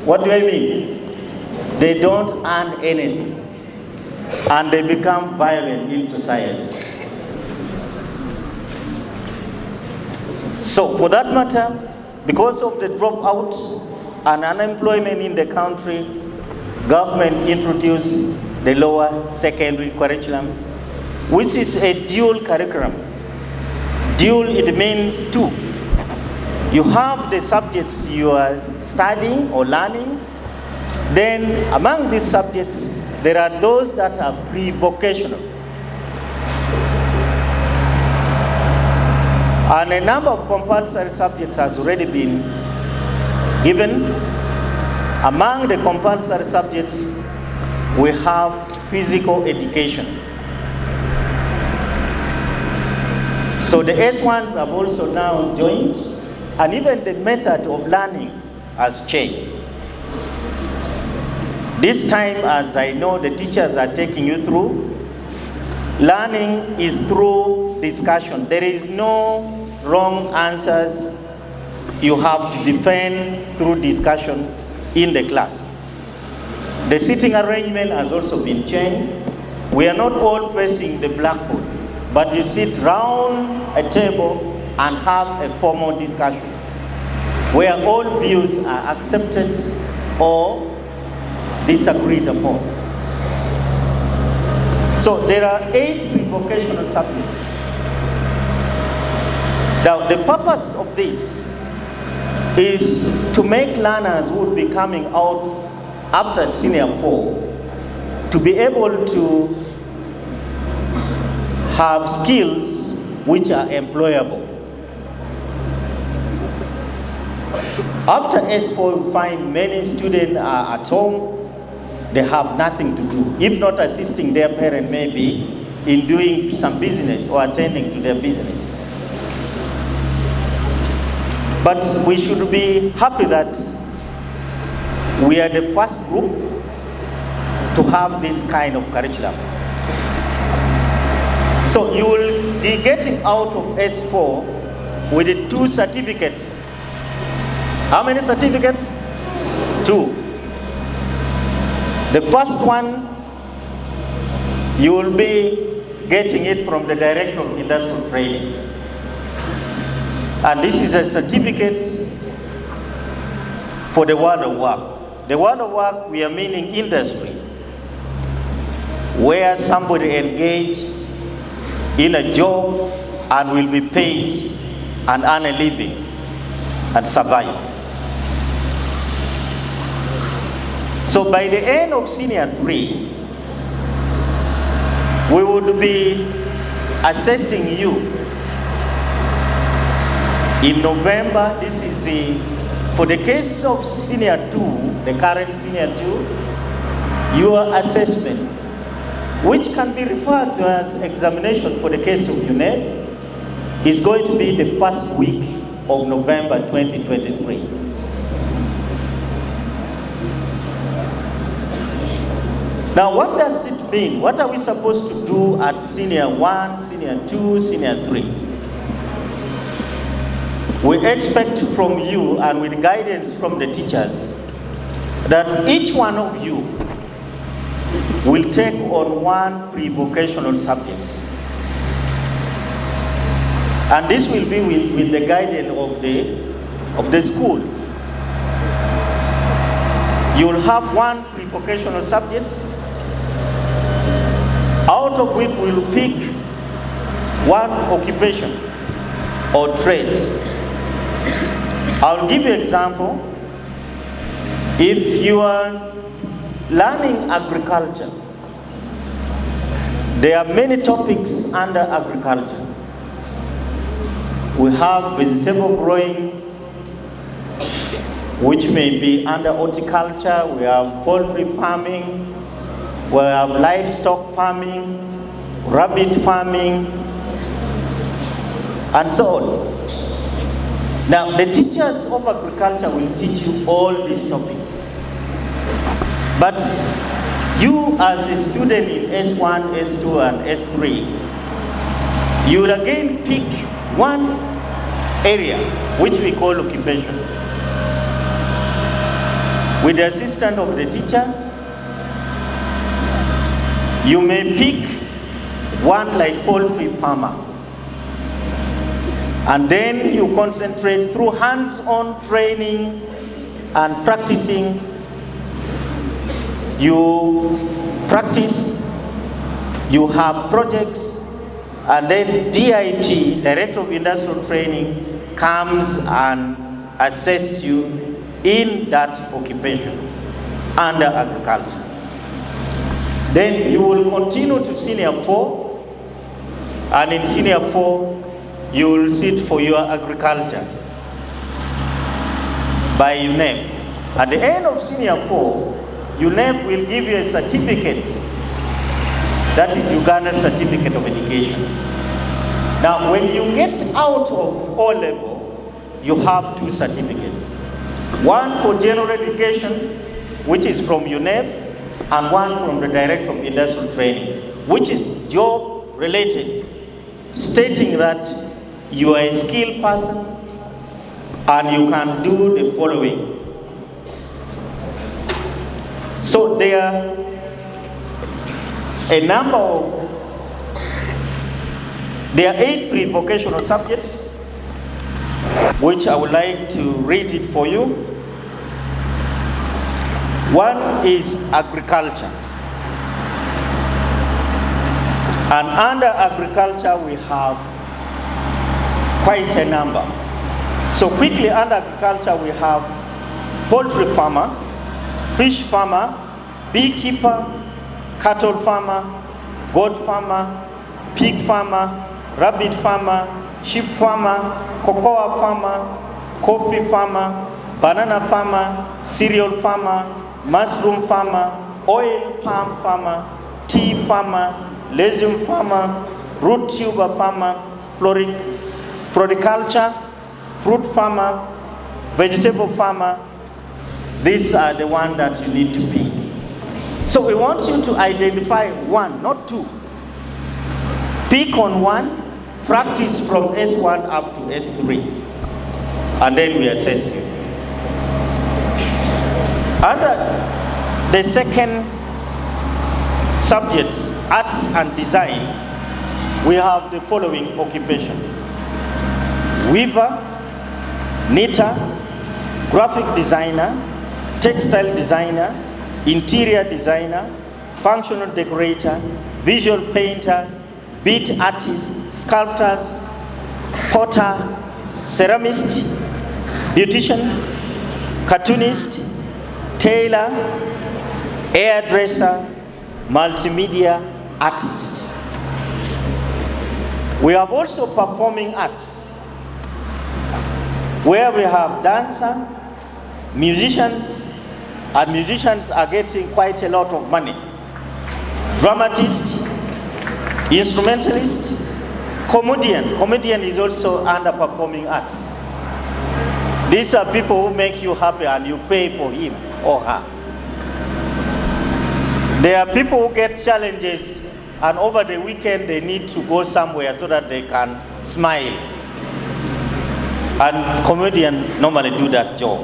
What do I mean? They don't earn anything, and they become violent in society. So for that matter, because of the dropouts and unemployment in the country, government introduced the lower secondary curriculum, which is a dual curriculum. Dual, it means two. You have the subjects you are studying or learning. Then among these subjects, there are those that are pre-vocational. And a number of compulsory subjects has already been given. Among the compulsory subjects, we have physical education. So the S1s have also now joined, and even the method of learning has changed. This time, as I know the teachers are taking you through, learning is through discussion. There is no wrong answers. You have to defend through discussion in the class. The seating arrangement has also been changed. We are not all facing the blackboard, but you sit round a table and have a formal discussion where all views are accepted or disagreed upon. So there are 8 pre-vocational subjects. Now the purpose of this is to make learners who will be coming out after senior 4 to be able to have skills which are employable. After S4, you find many students are at home. They have nothing to do, if not assisting their parent maybe in doing some business or attending to their business. But we should be happy that we are the first group to have this kind of curriculum. So you will be getting out of S4 with the 2 certificates. How many certificates? 2. The first one, you will be getting it from the Directorate of Industrial Training. And this is a certificate for the world of work. The world of work, we are meaning industry, where somebody engaged in a job and will be paid and earn a living and survive. So by the end of Senior 3, we would be assessing you in November. This is for the case of Senior 2, the current Senior 2, your assessment, which can be referred to as examination for the case of UNED, is going to be the first week of November 2023. Now, what does it mean? What are we supposed to do at Senior 1, Senior 2, Senior 3? We expect from you, and with guidance from the teachers, that each one of you will take on one pre-vocational subject. And this will be with the guidance of the school. You will have one pre-vocational subject, out of which we will pick one occupation or trade. I'll give you an example. If you are learning agriculture, there are many topics under agriculture. We have vegetable growing, which may be under horticulture. We have poultry farming. We have livestock farming, rabbit farming, and so on. Now, the teachers of agriculture will teach you all these topics. But you as a student in S1, S2, and S3, you will again pick one area, which we call occupation. With the assistance of the teacher, you may pick one like poultry farmer. And then you concentrate through hands-on training and practicing. You practice, you have projects, and then DIT, Director of Industrial Training, comes and assesses you in that occupation under agriculture. Then you will continue to Senior 4, and in Senior 4, you will sit for your agriculture by UNEP. At the end of Senior 4, UNEP will give you a certificate, that is Uganda's Certificate of Education. Now, when you get out of O level, you have two certificates. One for general education, which is from UNEP, and one from the Director of Industrial Training, which is job related, stating that you are a skilled person and you can do the following. So there are there are 8 pre-vocational subjects, which I would like to read it for you. One is agriculture. And under agriculture, we have quite a number. So quickly, under agriculture, we have poultry farmer, fish farmer, beekeeper, cattle farmer, goat farmer, pig farmer, rabbit farmer, sheep farmer, cocoa farmer, coffee farmer, banana farmer, cereal farmer, mushroom farmer, oil palm farmer, tea farmer, legume farmer, root tuber farmer, floriculture, fruit farmer, vegetable farmer. These are the ones that you need to pick. So we want you to identify one, not two. Pick on one, practice from S1 up to S3, and then we assess you. Under the second subjects, arts and design, we have the following occupation: weaver, knitter, graphic designer, textile designer, interior designer, functional decorator, visual painter, bead artist, sculptors, potter, ceramist, beautician, cartoonist, tailor, hairdresser, multimedia artist. We have also performing arts, where we have dancer, musicians, and musicians are getting quite a lot of money. Dramatist, instrumentalist, comedian. Comedian is also under performing arts. These are people who make you happy and you pay for him or her. There are people who get challenges and over the weekend they need to go somewhere so that they can smile. And comedians normally do that job.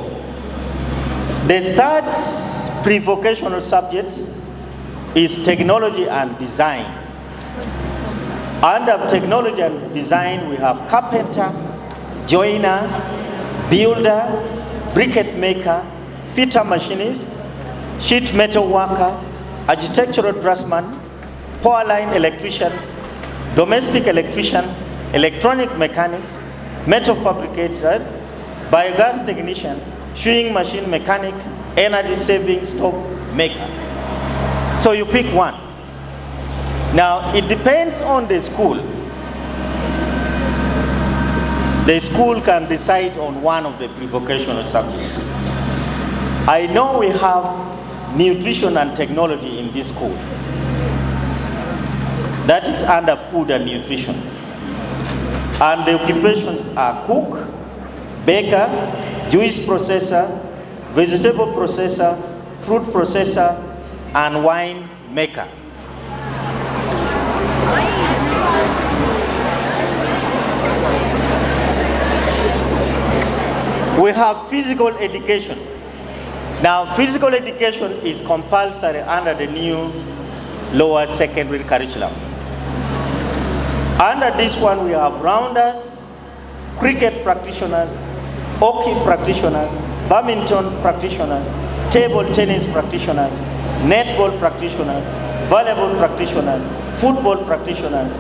The third pre-vocational subject is technology and design. Under technology and design, we have carpenter, joiner, builder, briquette maker, fitter machinist, sheet metal worker, architectural draftsman, power line electrician, domestic electrician, electronic mechanics, metal fabricator, biogas technician, sewing machine mechanics, energy saving stove maker. So you pick one. Now it depends on the school. The school can decide on one of the pre-vocational subjects. I know we have nutrition and technology in this school. That is under food and nutrition. And the occupations are cook, baker, juice processor, vegetable processor, fruit processor, and wine maker. We have physical education. Now, physical education is compulsory under the new lower secondary curriculum. Under this one, we have rounders, cricket practitioners, hockey practitioners, badminton practitioners, table tennis practitioners, netball practitioners, volleyball practitioners, football practitioners,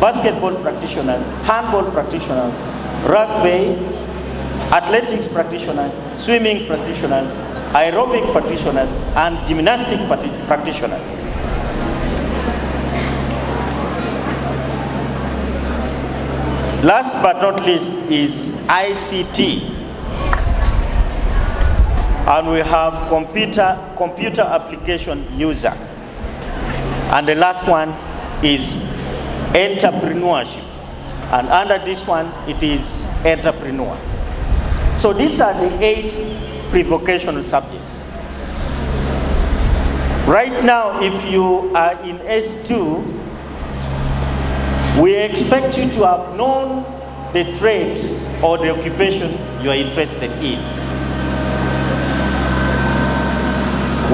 basketball practitioners, handball practitioners, rugby, athletics practitioners, swimming practitioners, aerobic practitioners, and gymnastic practitioners. Last but not least is ICT. And we have computer application user. And the last one is entrepreneurship. And under this one, it is entrepreneur. So these are the 8 pre-vocational subjects. Right now, if you are in S2, we expect you to have known the trade or the occupation you are interested in.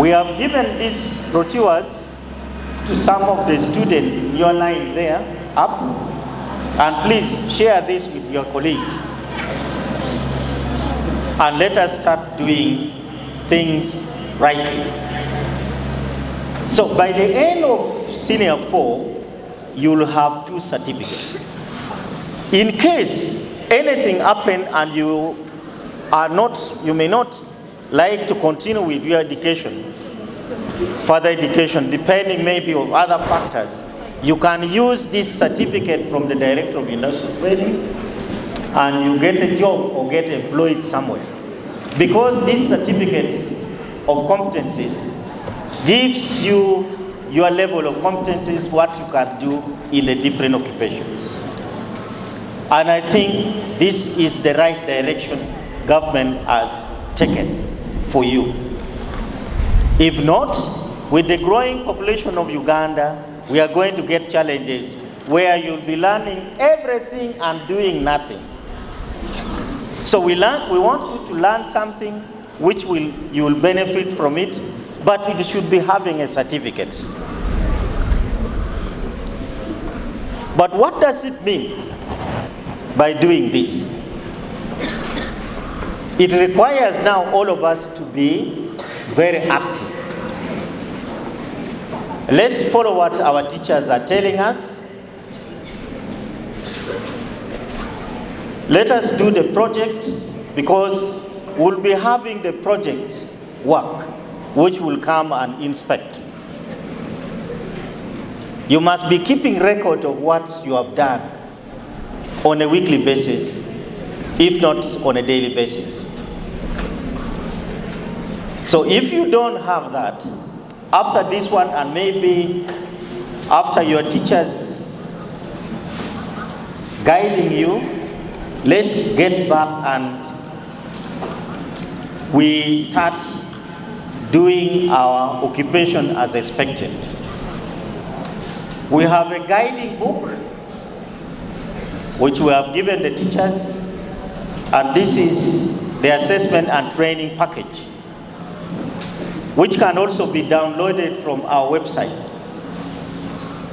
We have given these brochures to some of the students in your line there up, and please share this with your colleagues. And let us start doing things rightly. So by the end of Senior 4, you will have 2 certificates. In case anything happens and you may not like to continue with your education, further education, depending maybe on other factors, you can use this certificate from the Directorate of Industrial Training and you get a job or get employed somewhere. Because these certificates of competencies gives you your level of competencies, what you can do in a different occupation. And I think this is the right direction government has taken for you. If not, with the growing population of Uganda, we are going to get challenges where you'll be learning everything and doing nothing. So we want you to learn something which you will benefit from it, but it should be having a certificate. But what does it mean by doing this? It requires now all of us to be very active. Let's follow what our teachers are telling us. Let us do the project, because we'll be having the project work, which will come and inspect. You must be keeping record of what you have done on a weekly basis, if not on a daily basis. So if you don't have that, after this one and maybe after your teachers guiding you, let's get back and we start doing our occupation as expected. We have a guiding book which we have given the teachers, and this is the assessment and training package, which can also be downloaded from our website.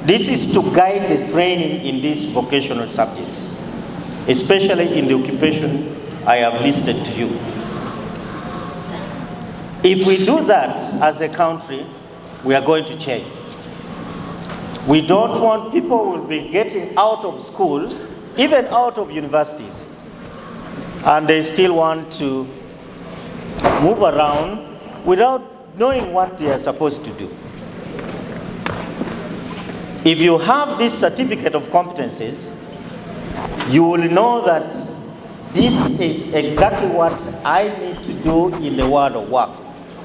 This is to guide the training in these vocational subjects, especially in the occupation I have listed to you. If we do that as a country, we are going to change. We don't want people who will be getting out of school, even out of universities, and they still want to move around without knowing what they are supposed to do. If you have this certificate of competencies, you will know that this is exactly what I need to do in the world of work,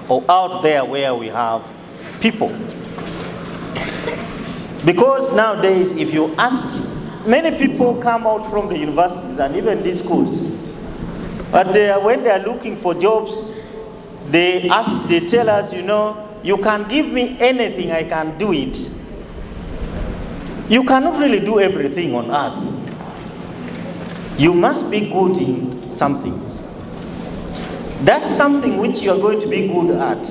or out there where we have people. Because nowadays, if you ask, many people come out from the universities and even these schools, but when they are looking for jobs, they tell us, you know, you can give me anything, I can do it. You cannot really do everything on earth. You must be good in something. That's something which you are going to be good at.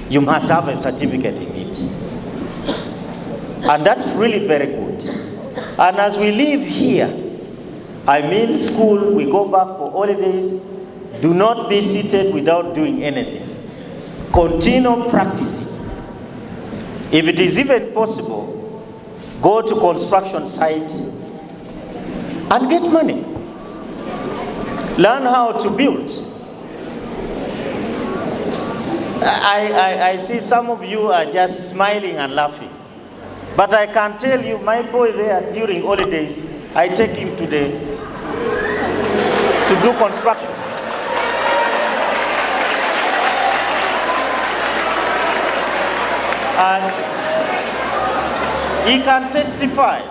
You must have a certificate in it. And that's really very good. And as we live here, I mean school, we go back for holidays, do not be seated without doing anything. Continue practicing. If it is even possible, go to construction site and get money. Learn how to build. I see some of you are just smiling and laughing. But I can tell you, my boy there during holidays, I take him to do construction. And he can testify.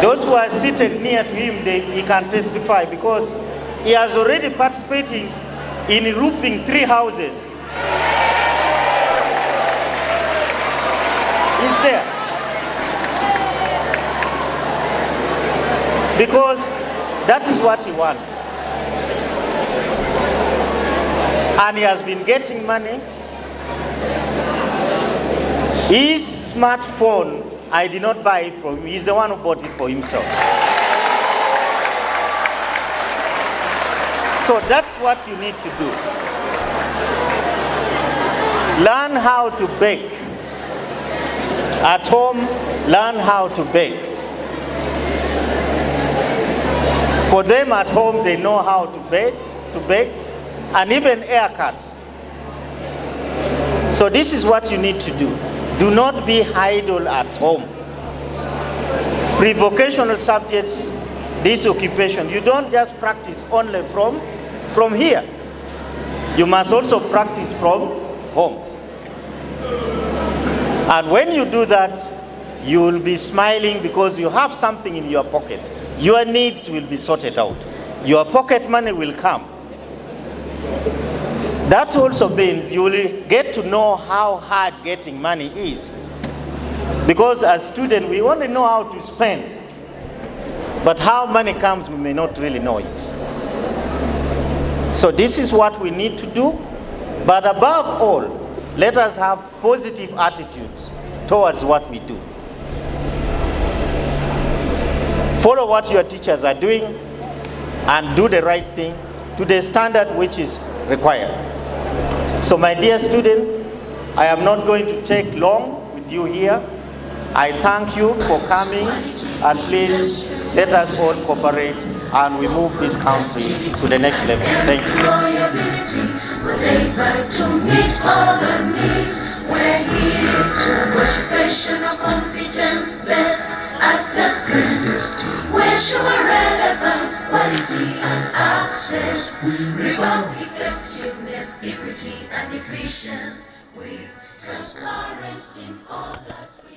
Those who are seated near to him, he can testify, because he has already participated in roofing 3 houses. He's there. Because that is what he wants. And he has been getting money. His smartphone, I did not buy it from him. He's the one who bought it for himself. So that's what you need to do. Learn how to bake. At home, learn how to bake. For them at home, they know how to bake, and even haircuts. So this is what you need to do. Do not be idle at home. Pre-vocational subjects, this occupation, you don't just practice only from here. You must also practice from home. And when you do that, you will be smiling because you have something in your pocket. Your needs will be sorted out. Your pocket money will come. That also means you will get to know how hard getting money is. Because as students, we only know how to spend. But how money comes, we may not really know it. So this is what we need to do. But above all, let us have positive attitudes towards what we do. Follow what your teachers are doing and do the right thing to the standard which is required. So my dear student, I am not going to take long. due here. I thank you for coming, and please let us all cooperate and we move this country to the next level. Thank you. We labor to meet all the needs. We're here to occupational competence, best assessment. We ensure relevance, quality, and access. Reform, effectiveness, equity, and efficiency with transparency in all that we